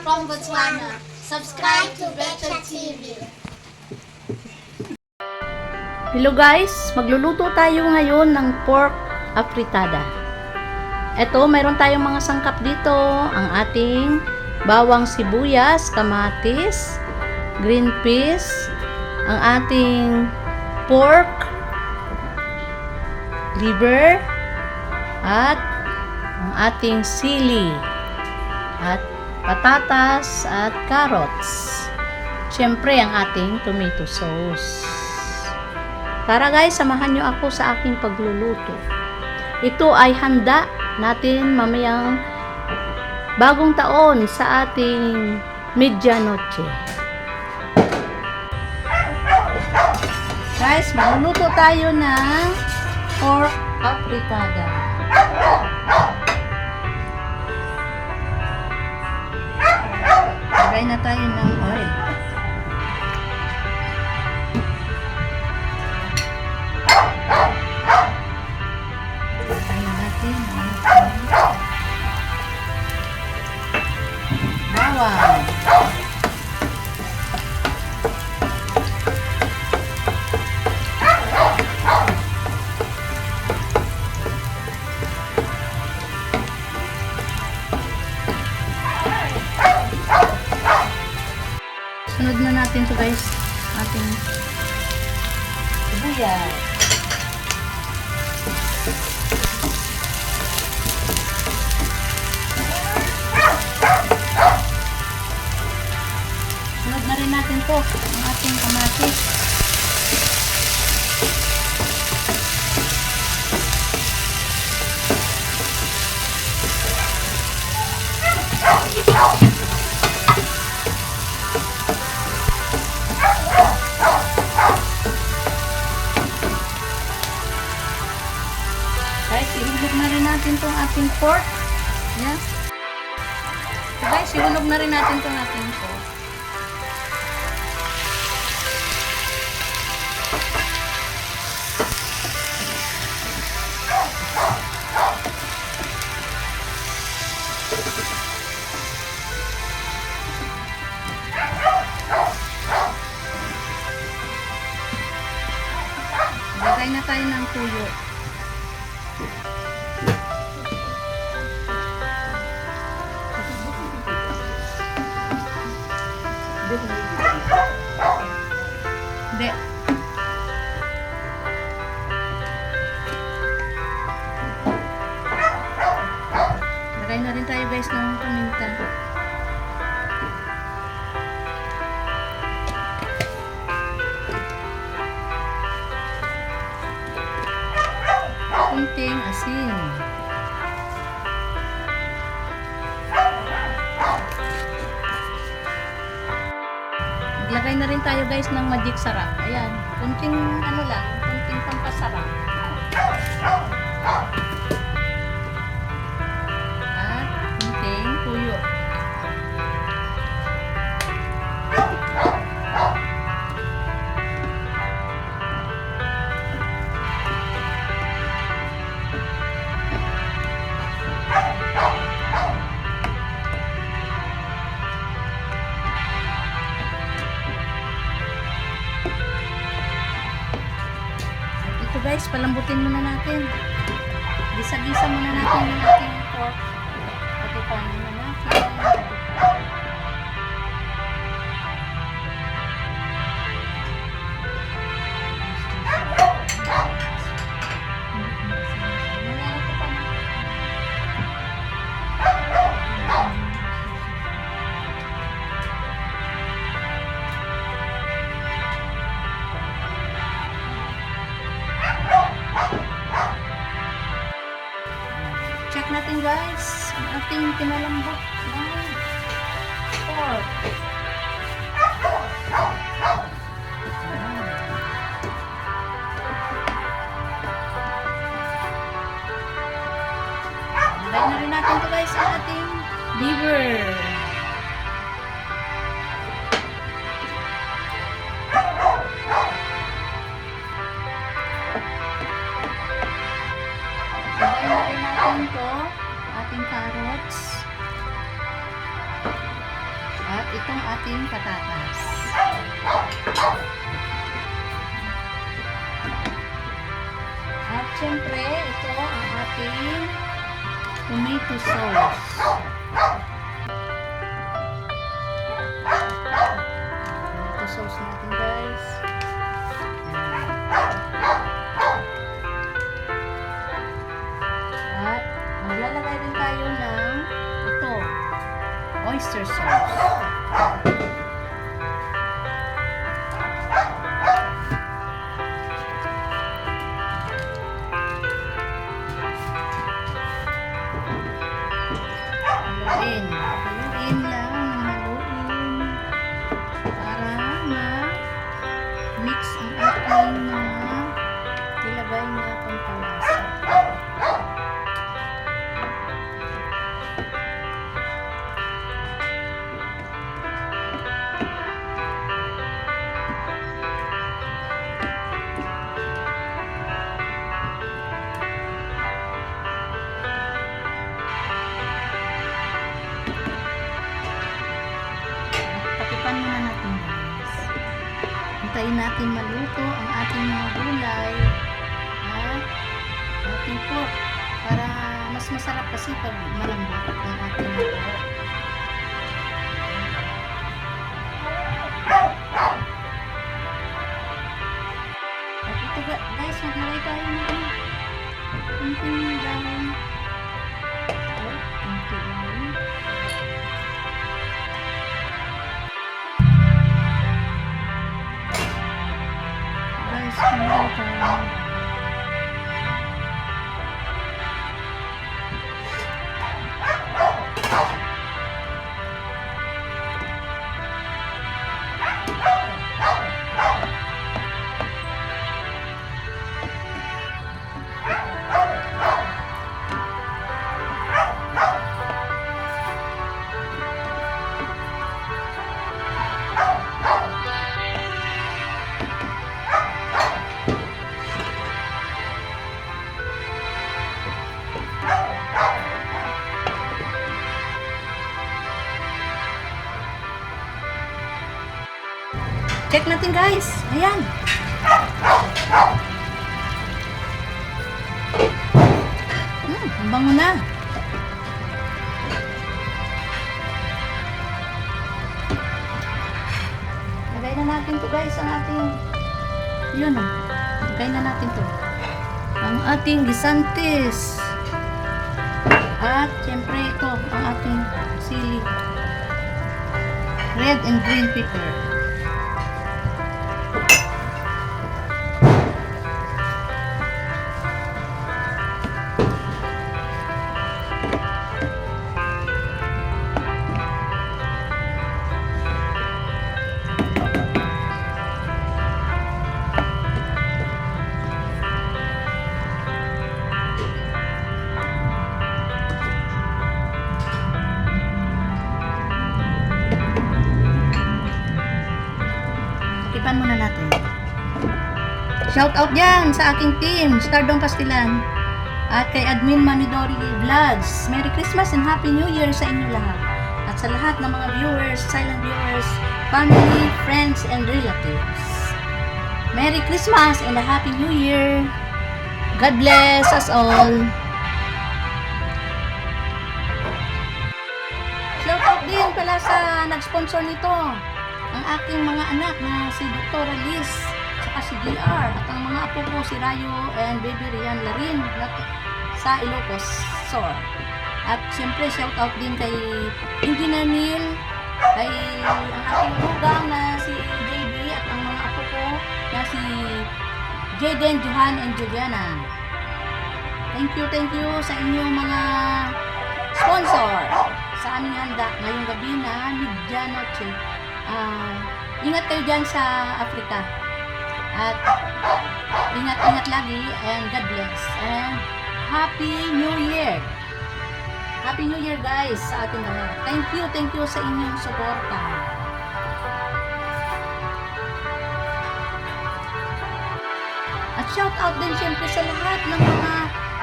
from Botswana. Subscribe to Betcha TV. Hello guys, magluluto tayo ngayon ng pork afritada. Ito, mayroon tayong mga sangkap dito. Ang ating bawang sibuyas, kamatis, green peas, ang ating pork, liver, at ang ating sili, at patatas, at carrots. Siyempre, ang ating tomato sauce. Tara guys, samahan nyo ako sa aking pagluluto. Ito ay handa natin mamayang bagong taon sa ating medianoche. Guys, magluluto tayo ng pork afritada. Lagay na tayo ng oil. Lagay natin ang bawang. Sunod na natin to guys, ating sibuyas. Sunod na rin natin to, ang ating kamatis. Guys, ihulog na rin natin itong ating pork. Yan. So guys, ihulog na rin natin itong ating pork. Lagay na tayo ng tuyo. Hindi. Lagay na rin tayo guys ng paminta. Kunting asin. Maglagay na rin tayo guys ng magic sarap. Ayan, kunting ano lang, kunting pampasarap. At kunting tuyo. Ito guys, palambutin muna natin. Gisa-gisa muna natin yung ating pork. Patupanin na natin. Check natin guys ang ating pinalambot ng pork. Lagay na rin natin ito guys ang ating liver. Lagay na rin natin ito, ating carrots. itong ating patatas. At syempre, ito ang ating tomato sauce. Tomato sauce natin, guys. At maglalagay din tayo ng ito, oyster sauce. Haluin lang, haluin para ma-mix ang ating mga nilagay na pampalasa. Takipan muna natin, guys. Hintayin natin maluto ang ating mga gulay at ating pork para mas masarap kasi pag malambot ang ating pork. At ito, guys, maglagay tayo ng kunting dahon. Kunting dahon. Guys, kumulay tayo. Check natin, guys. Ayan. Ang bango na. Lagay na natin to, guys, ang ating yun, oh. Lagay na natin to. Ang ating gisantes. At syempre ito, ang ating sili. Red and green pepper. Takipan muna natin. Shout out dyan sa aking team, Stardom Pastilan. At kay Admin Manidori Vlogs. Merry Christmas and Happy New Year sa inyo lahat. At sa lahat ng mga viewers, silent viewers, family, friends, and relatives. Merry Christmas and a Happy New Year. God bless us all. Shout out din pala sa nag-sponsor nito. Ang aking mga anak na si Dr. Liz saka si DR at ang mga apo ko si Rayo and Baby Rian Larin sa Ilocos Sur. At siyempre shout out din kay Engineer Neil, kay ang aking lugang na si JB at ang mga apo ko na si Jaden, Johan and Juliana. Thank you sa inyong mga sponsor sa aming handa ngayong gabi na Medianoche. Ingat kayo dyan sa Africa. At ingat lagi and God bless. And Happy New Year! Happy New Year, guys, sa ating lahat. Thank you sa inyong suporta. At shout out din syempre sa lahat ng mga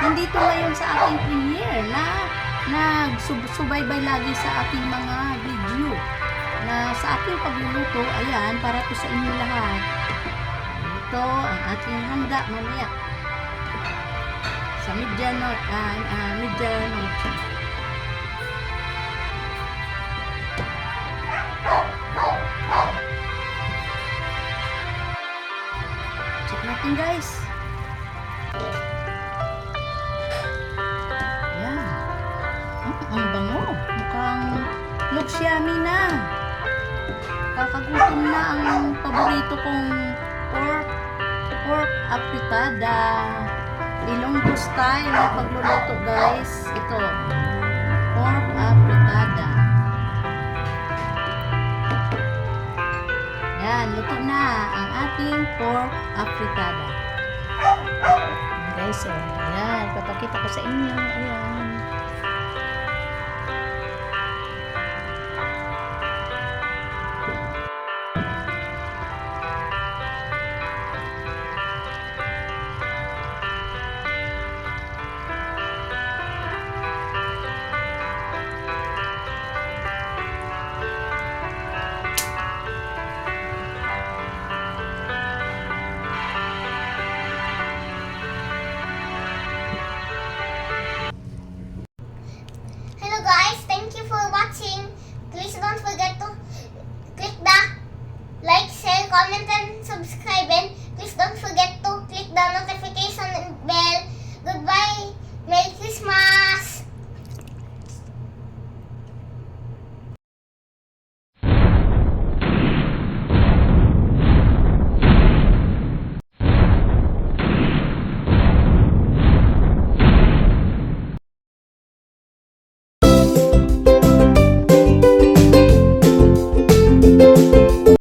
nandito ngayon sa ating premiere na nagsubaybay lagi sa ating mga video. na sa aking pagluluto, ayan, para to sa inyo lahat. Ito ang ating handa mamaya. Sa medianoche. Check natin guys. Ayan. Ang bango. Mukhang looks yummy na. Kakagutom na ang paborito kong pork apritada. Ilonggo style na pagluluto guys. Ito. Pork apritada. Yan, luto na ang ating pork apritada. Guys, ayan, papakita ko sa inyo. Ayan.